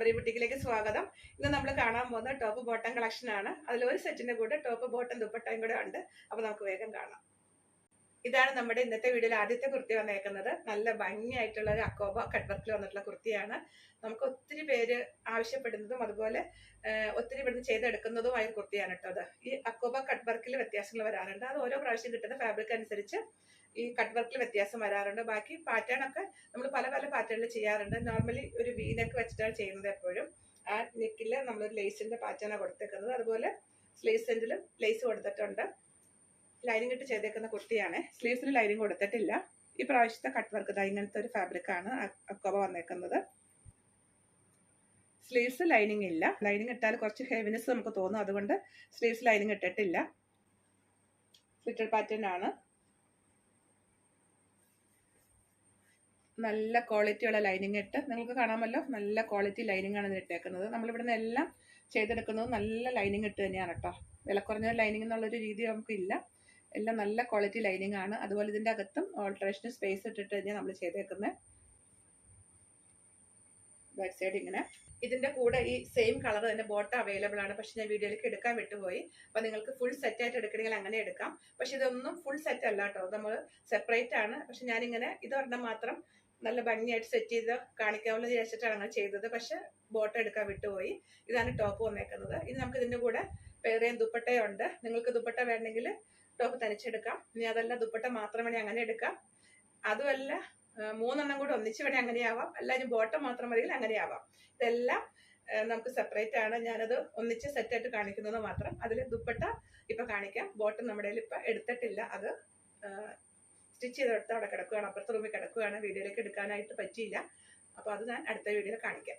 Burberry ബുട്ടിക്കിലേക്ക് സ്വാഗതം. ഇന്ന് നമ്മൾ കാണാൻ പോകുന്ന ടോപ്പ് ബോട്ടം കളക്ഷൻ ആണ്. അതിൽ ഒരു സെറ്റിന്റെ കൂടെ ടോപ്പ് ബോട്ടം ദുപ്പട്ടയും കൂടെ ഉണ്ട്. അപ്പൊ നമുക്ക് വേഗം കാണാം. ഇതാണ് നമ്മുടെ ഇന്നത്തെ വീഡിയോയിൽ ആദ്യത്തെ കുർത്തി വന്നേക്കുന്നത്. നല്ല ഭംഗിയായിട്ടുള്ള ഒരു അക്കോബ കട്ട് വർക്കിൽ വന്നിട്ടുള്ള കുർത്തിയാണ്. നമുക്ക് ഒത്തിരി പേര് ആവശ്യപ്പെടുന്നതും അതുപോലെ ഒത്തിരി ഇവിടുന്ന് ചെയ്തെടുക്കുന്നതുമായ ഒരു കുർത്തിയാണ് കേട്ടോ. അത് ഈ അക്കോബ കട്ട് വർക്കിൽ വ്യത്യാസങ്ങൾ വരാറുണ്ട്. അത് ഓരോ പ്രാവശ്യം കിട്ടുന്ന ഫാബ്രിക് അനുസരിച്ച് ഈ കട്ട് വർക്കിൽ വ്യത്യാസം വരാറുണ്ട്. ബാക്കി പാറ്റേൺ ഒക്കെ നമ്മൾ പല പല പാറ്റേണിൽ ചെയ്യാറുണ്ട്. നോർമലി ഒരു വി നെക്ക് വെച്ചിട്ടാണ് ചെയ്യുന്നത്. എപ്പോഴും ആ നെക്കിൽ നമ്മളൊരു ലേസിന്റെ പാറ്റേണാണ് കൊടുത്തേക്കുന്നത്. അതുപോലെ സ്ലീവ്സ് എൻഡിലും ലേസ് കൊടുത്തിട്ടുണ്ട്. ലൈനിങ് ഇട്ട് ചെയ്തേക്കുന്ന കുർത്തിയാണ്. സ്ലീവ്സിന് ലൈനിങ് കൊടുത്തിട്ടില്ല. ഈ പ്രാവശ്യത്തെ കട്ട് വർക്ക് ഇങ്ങനത്തെ ഒരു ഫാബ്രിക് ആണ് അക്കോബ വന്നേക്കുന്നത്. സ്ലീവ്സ് ലൈനിങ് ഇല്ല. ലൈനിങ് ഇട്ടാൽ കുറച്ച് ഹെവിനെസ് നമുക്ക് തോന്നും. അതുകൊണ്ട് സ്ലീവ്സ് ലൈനിങ് ഇട്ടിട്ടില്ല. സ്ലിറ്റഡ് പാറ്റേൺ ആണ്. നല്ല ക്വാളിറ്റി ഉള്ള ലൈനിങ് ഇട്ട് നിങ്ങൾക്ക് കാണാമല്ലോ. നല്ല ക്വാളിറ്റി ലൈനിങ് ആണ് ഇതിന് ഇട്ടേക്കുന്നത്. നമ്മളിവിടുന്ന് എല്ലാം ചെയ്തെടുക്കുന്നത് നല്ല ലൈനിങ് ഇട്ട് തന്നെയാണ് കേട്ടോ. വില കുറഞ്ഞ ലൈനിങ് എന്നുള്ളൊരു രീതി നമുക്കില്ല. എല്ലാം നല്ല ക്വാളിറ്റി ലൈനിങ് ആണ്. അതുപോലെ ഇതിൻ്റെ അകത്തും ഓൾട്രേഷന് സ്പേസ് ഇട്ടിട്ട് തന്നെയാണ് നമ്മൾ ചെയ്തേക്കുന്നത്. ബാക്ക് സൈഡ് ഇങ്ങനെ. ഇതിന്റെ കൂടെ ഈ സെയിം കളർ തന്നെ ബോട്ടം അവൈലബിൾ ആണ്. പക്ഷെ ഞാൻ വീഡിയോയിലേക്ക് എടുക്കാൻ വിട്ടുപോയി. അപ്പൊ നിങ്ങൾക്ക് ഫുൾ സെറ്റ് ആയിട്ട് എടുക്കണമെങ്കിൽ അങ്ങനെ എടുക്കാം. പക്ഷെ ഇതൊന്നും ഫുൾ സെറ്റ് അല്ല കേട്ടോ. നമ്മൾ സെപ്പറേറ്റ് ആണ്. പക്ഷെ ഞാനിങ്ങനെ ഇതൊരെണ്ണം മാത്രം നല്ല ഭംഗിയായിട്ട് സെറ്റ് ചെയ്ത് കാണിക്കാമെന്ന് വിചാരിച്ചിട്ടാണ് അങ്ങനെ ചെയ്തത്. പക്ഷെ ബോട്ടം എടുക്കാൻ വിട്ടുപോയി. ഇതാണ് ടോപ്പ് വന്നേക്കുന്നത്. ഇനി നമുക്ക് ഇതിന്റെ കൂടെ വേറെ ദുപ്പട്ടയുണ്ട്. നിങ്ങൾക്ക് ദുപ്പട്ട വേണമെങ്കിൽ ടോപ്പ് തനിച്ചെടുക്കാം. ഇനി അതല്ല ദുപ്പട്ട മാത്രം വേണേൽ അങ്ങനെ എടുക്കാം. അതുമല്ല മൂന്നെണ്ണം കൂടെ ഒന്നിച്ച് വേണേൽ അങ്ങനെയാവാം. അല്ല ഇനി ബോട്ടം മാത്രം മതിയെങ്കിൽ അങ്ങനെയാവാം. ഇതെല്ലാം നമുക്ക് സെപ്പറേറ്റ് ആണ്. ഞാനത് ഒന്നിച്ച് സെറ്റായിട്ട് കാണിക്കുന്നത് മാത്രം. അതിൽ ദുപ്പട്ട ഇപ്പൊ കാണിക്കാം. ബോട്ടം നമ്മുടെ ഇപ്പൊ എടുത്തിട്ടില്ല. അത് സ്റ്റിച്ച് ചെയ്തെടുത്ത് അവിടെ കിടക്കുകയാണ്. അപ്പുറത്തെ റൂമിൽ കിടക്കുകയാണ്. വീഡിയോയിലേക്ക് എടുക്കാനായിട്ട് പറ്റിയില്ല. അപ്പൊ അത് ഞാൻ അടുത്ത വീഡിയോയിൽ കാണിക്കാം.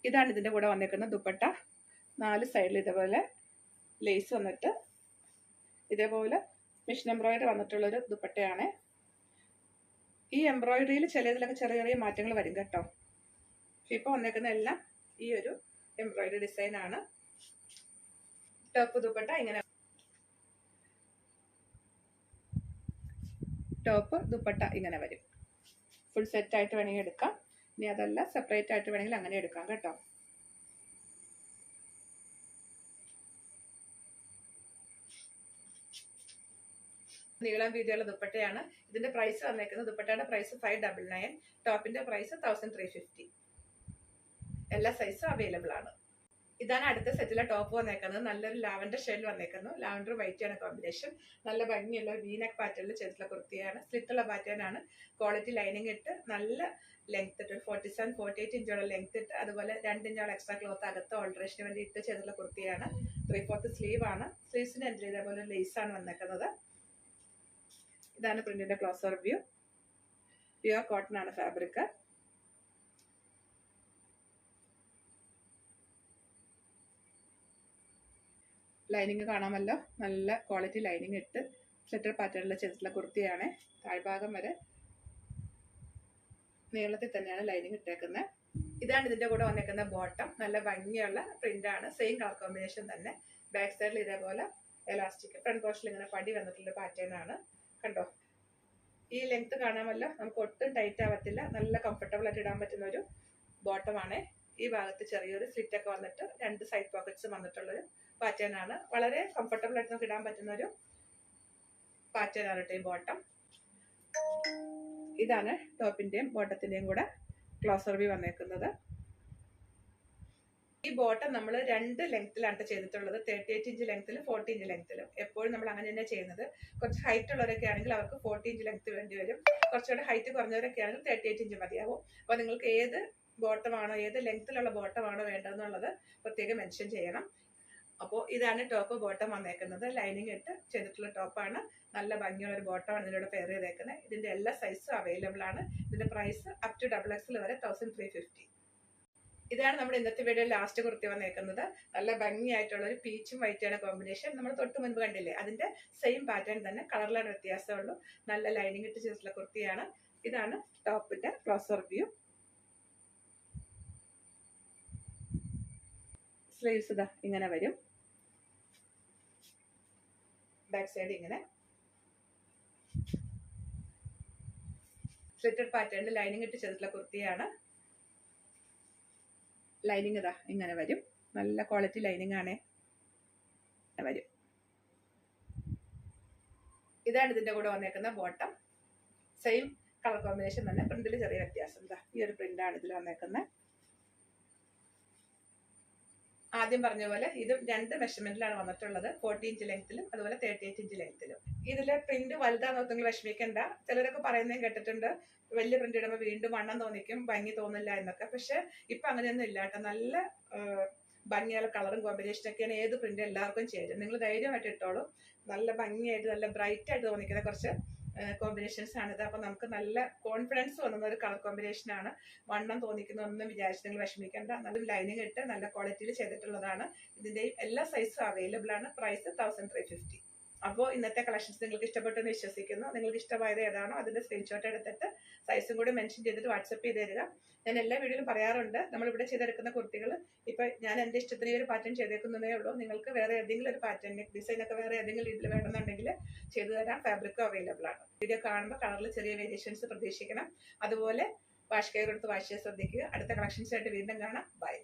ഇതാണ് ഇതിന്റെ കൂടെ വന്നേക്കുന്ന ദുപ്പട്ട. 4 സൈഡിൽ ഇതേപോലെ ലേസ് വന്നിട്ട് ഇതേപോലെ മിഷൻ എംബ്രോയിഡറി വന്നിട്ടുള്ളൊരു ദുപ്പട്ടയാണ്. ഈ എംബ്രോയിഡറിയിൽ ചിലതിലൊക്കെ ചെറിയ ചെറിയ മാറ്റങ്ങൾ വരും കേട്ടോ. ഇപ്പൊ വന്നേക്കുന്ന എല്ലാം ഈ ഒരു എംബ്രോയിഡറി ഡിസൈൻ ആണ്. ടോപ്പ് ദുപ്പട്ട ഇങ്ങനെ. ടോപ്പ് ദുപ്പട്ട ഇങ്ങനെ വരും. ഫുൾ സെറ്റ് ആയിട്ട് വേണമെങ്കിൽ എടുക്കാം. ഇനി അതല്ല സെപ്പറേറ്റ് ആയിട്ട് വേണമെങ്കിൽ അങ്ങനെ എടുക്കാം കേട്ടോ. നീളം വീതിയുള്ള ദുപ്പട്ടയാണ്. ഇതിന്റെ പ്രൈസ് വന്നേക്കുന്നത് ദുപ്പട്ടയുടെ പ്രൈസ് 599. ടോപ്പിന്റെ പ്രൈസ് 1350. എല്ലാ സൈസും അവൈലബിൾ ആണ്. ഇതാണ് അടുത്ത സെറ്റിലെ ടോപ്പ് വന്നേക്കുന്നത്. നല്ലൊരു ലാവൻഡർ ഷെയ്ഡിൽ വന്നേക്കുന്നു. ലാവൻഡർ വൈറ്റ് ആണ് കോമ്പിനേഷൻ. നല്ല ഭംഗിയുള്ള വീനക്ക് പാറ്റേണിൽ ചെയ്തിട്ടുള്ള കുർത്തിയാണ്. സ്ലിറ്റുള്ള പാറ്റേൺ ആണ്. ക്വാളിറ്റി ലൈനിങ് ഇട്ട് നല്ല ലെങ്ത് ഇട്ട് 47-48 ഇഞ്ചോളം ലെങ്ത് ഇട്ട് അതുപോലെ 2 ഇഞ്ചോളം എക്സ്ട്രാ ക്ലോത്ത് അകത്ത് ഓൾട്രേഷന് വേണ്ടി ഇട്ട് ചെയ്തിട്ടുള്ള കുർത്തിയാണ്. 3/4 സ്ലീവ് ആണ്. സ്ലീവ്സിന് എൻഡിൽ ഇതേപോലെ ലേസ് ആണ് വന്നേക്കുന്നത്. ഇതാണ് പ്രിന്റിന്റെ ക്ലോസർ വ്യൂ. പ്യുവർ കോട്ടൺ ആണ് ഫാബ്രിക്. ലൈനിങ് കാണാമല്ലോ. നല്ല ക്വാളിറ്റി ലൈനിങ് ഇട്ട് സ്ലിറ്റർ പാറ്റേണിൽ ചെയ്തിട്ടുള്ള കുർത്തിയാണ്. താഴ്ഭാഗം വരെ നീളത്തിൽ തന്നെയാണ് ലൈനിങ് ഇട്ടേക്കുന്നത്. ഇതാണ് ഇതിന്റെ കൂടെ വന്നേക്കുന്ന ബോട്ടം. നല്ല ഭംഗിയുള്ള പ്രിന്റ് ആണ്. സെയിം കളർ കോമ്പിനേഷൻ തന്നെ. ബാക്ക് സൈഡിൽ ഇതേപോലെ എലാസ്റ്റിക്, ഫ്രണ്ട് പോർഷനിൽ ഇങ്ങനെ പടി വന്നിട്ടുള്ള പാറ്റേൺ ആണ്. കണ്ടോ, ഈ ലെങ്ത് കാണാമല്ലോ. നമുക്ക് ഒട്ടും ടൈറ്റ് ആവത്തില്ല. നല്ല കംഫർട്ടബിൾ ആയിട്ട് ഇടാൻ പറ്റുന്ന ഒരു ബോട്ടമാണ്. ഈ ഭാഗത്ത് ചെറിയൊരു സ്ലിറ്റ് ഒക്കെ വന്നിട്ട് 2 സൈഡ് പോക്കറ്റ്സ് വന്നിട്ടുള്ളൊരു പാറ്റേൺ ആണ്. വളരെ കംഫർട്ടബിൾ ആയിട്ട് നമുക്ക് ഇടാൻ പറ്റുന്ന ഒരു പാറ്റേൺ ആണ് ഈ ബോട്ടം. ഇതാണ് ടോപ്പിന്റെയും ബോട്ടത്തിന്റെയും കൂടെ ക്ലോസർ വ്യൂ വന്നേക്കുന്നത്. ഈ ബോട്ടം നമ്മൾ 2 ലെങ്ത്തിലാണ് ചെയ്തിട്ടുള്ളത്. 38 ഇഞ്ച് ലെങ്ത്തിലും 40 ഇഞ്ച് ലെങ്ത്തിലും. എപ്പോഴും നമ്മൾ അങ്ങനെ തന്നെ ചെയ്യുന്നത്. കുറച്ച് ഹൈറ്റ് ഉള്ളവരൊക്കെ ആണെങ്കിൽ അവർക്ക് 40 ഇഞ്ച് ലെങ്ത്ത് വേണ്ടി വരും. കുറച്ചുകൂടെ ഹൈറ്റ് കുറഞ്ഞവരൊക്കെ ആണെങ്കിൽ 38 ഇഞ്ച് മതിയാവും. അപ്പോൾ നിങ്ങൾക്ക് ഏത് ബോട്ടമാണോ, ഏത് ലെങ്ത്തിലുള്ള ബോട്ടമാണോ വേണ്ടതെന്നുള്ളത് പ്രത്യേകം മെൻഷൻ ചെയ്യണം. അപ്പോൾ ഇതാണ് ടോപ്പ് ബോട്ടം വന്നേക്കുന്നത്. ലൈനിങ് ഇട്ട് ചെയ്തിട്ടുള്ള ടോപ്പാണ്. നല്ല ഭംഗിയുള്ള ഒരു ബോട്ടമാണ് ഇതിലൂടെ പെയർ ചെയ്തേക്കുന്നത്. ഇതിന്റെ എല്ലാ സൈസും അവൈലബിൾ ആണ്. ഇതിന്റെ പ്രൈസ് അപ് ടു XXL വരെ 1350. ഇതാണ് നമ്മുടെ ഇന്നത്തെ വീഡിയോ ലാസ്റ്റ് കുർത്തി വന്നേക്കുന്നത്. നല്ല ഭംഗിയായിട്ടുള്ള ഒരു പീച്ചും വൈറ്റാണ് കോമ്പിനേഷൻ. നമ്മൾ തൊട്ട് മുൻപ് കണ്ടില്ലേ, അതിന്റെ സെയിം പാറ്റേൺ തന്നെ. കളറിലാണ് വ്യത്യാസമുള്ളൂ. നല്ല ലൈനിങ് ഇട്ട് ചെയ്തിട്ടുള്ള കുർത്തിയാണ്. ഇതാണ് ടോപ്പിന്റെ ക്ലോസർ വ്യൂ. സ്ലീവ്സ് ഇതാ ഇങ്ങനെ വരും. ബാക്ക് സൈഡ് ഇങ്ങനെ സ്ലിറ്റഡ് പാറ്റേണിൽ ലൈനിങ് ഇട്ട് ചെയ്തിട്ടുള്ള കുർത്തിയാണ്. ലൈനിങ് ഇതാ ഇങ്ങനെ വരും. നല്ല ക്വാളിറ്റി ലൈനിങ് ആണ് വരും. ഇതാണ് ഇതിന്റെ കൂടെ വന്നേക്കുന്ന ബോട്ടം. സെയിം കളർ കോമ്പിനേഷൻ തന്നെ, പ്രിന്റിൽ ചെറിയ വ്യത്യാസം. ഇതാ ഈ ഒരു പ്രിന്റാണ് ഇതിൽ വന്നേക്കുന്നത്. ആദ്യം പറഞ്ഞ പോലെ ഇതും 2 മെഷർമെന്റിലാണ് വന്നിട്ടുള്ളത്. 40 ഇഞ്ച് ലെങ്ത്തിലും അതുപോലെ 38 ഇഞ്ച് ലെങ്ത്തിലും. ഇതിലെ പ്രിന്റ് വലുതാന്ന് നിങ്ങൾ വിഷമിക്കണ്ട. ചിലരൊക്കെ പറയുന്നതും കേട്ടിട്ടുണ്ട്, വലിയ പ്രിന്റ് ഇടുമ്പോൾ വീണ്ടും വണ്ണം തോന്നിക്കും, ഭംഗി തോന്നില്ല എന്നൊക്കെ. പക്ഷെ ഇപ്പൊ അങ്ങനെയൊന്നും ഇല്ല കേട്ടോ. നല്ല ഭംഗിയുള്ള കളറും കോമ്പിനേഷനൊക്കെയാണ്. ഏത് പ്രിന്റ് എല്ലാവർക്കും ചേരും. നിങ്ങൾ ധൈര്യമായിട്ട് ഇട്ടോളൂ. നല്ല ഭംഗിയായിട്ട് നല്ല ബ്രൈറ്റ് ആയിട്ട് തോന്നിക്കുന്ന കുറച്ച് കോമ്പിനേഷൻസ് ആണിത്. അപ്പൊ നമുക്ക് നല്ല കോൺഫിഡൻസ് വന്ന ഒരു കളർ കോമ്പിനേഷൻ ആണ്. വണ്ണം തോന്നിക്കുന്ന ഒന്നും വിചാരിച്ച് നിങ്ങൾ വിഷമിക്കേണ്ട. നല്ല ലൈനിങ് ഇട്ട് നല്ല ക്വാളിറ്റിയിൽ ചെയ്തിട്ടുള്ളതാണ്. ഇതിന്റെ എല്ലാ സൈസും അവൈലബിൾ ആണ്. പ്രൈസ് 1350. അപ്പോൾ ഇന്നത്തെ കളക്ഷൻസ് നിങ്ങൾക്ക് ഇഷ്ടപ്പെട്ടെന്ന് വിശ്വസിക്കുന്നു. നിങ്ങൾക്ക് ഇഷ്ടമായത് ഏതാണോ അതിന്റെ സ്ക്രീൻഷോട്ട് എടുത്തിട്ട് സൈസും കൂടി മെൻഷൻ ചെയ്തിട്ട് വാട്സപ്പ് ചെയ്ത് തരിക. ഞാൻ എല്ലാ വീഡിയോയിലും പറയാറുണ്ട്, നമ്മളിവിടെ ചെയ്തെടുക്കുന്ന കുർത്തികൾ ഇപ്പൊ ഞാൻ എന്റെ ഇഷ്ടത്തിന് ഒരു പാറ്റേൺ ചെയ്തേക്കുന്നതേ ഉള്ളൂ. നിങ്ങൾക്ക് വേറെ ഏതെങ്കിലും ഒരു പാറ്റേൺ ഡിസൈൻ ഒക്കെ വേറെ ഏതെങ്കിലും രീതിയിൽ വേണമെന്നുണ്ടെങ്കിൽ ചെയ്തു തരാൻ ഫാബ്രിക്കും അവൈലബിൾ ആണ്. വീഡിയോ കാണുമ്പോൾ കളറിൽ ചെറിയ വേരിയേഷൻസ് പ്രതീക്ഷിക്കണം. അതുപോലെ വാഷ് കെയർ എടുത്ത് വാഷ് ചെയ്യാൻ ശ്രദ്ധിക്കുക. അടുത്ത കളക്ഷൻസ് ആയിട്ട് വീണ്ടും കാണാം. ബൈ.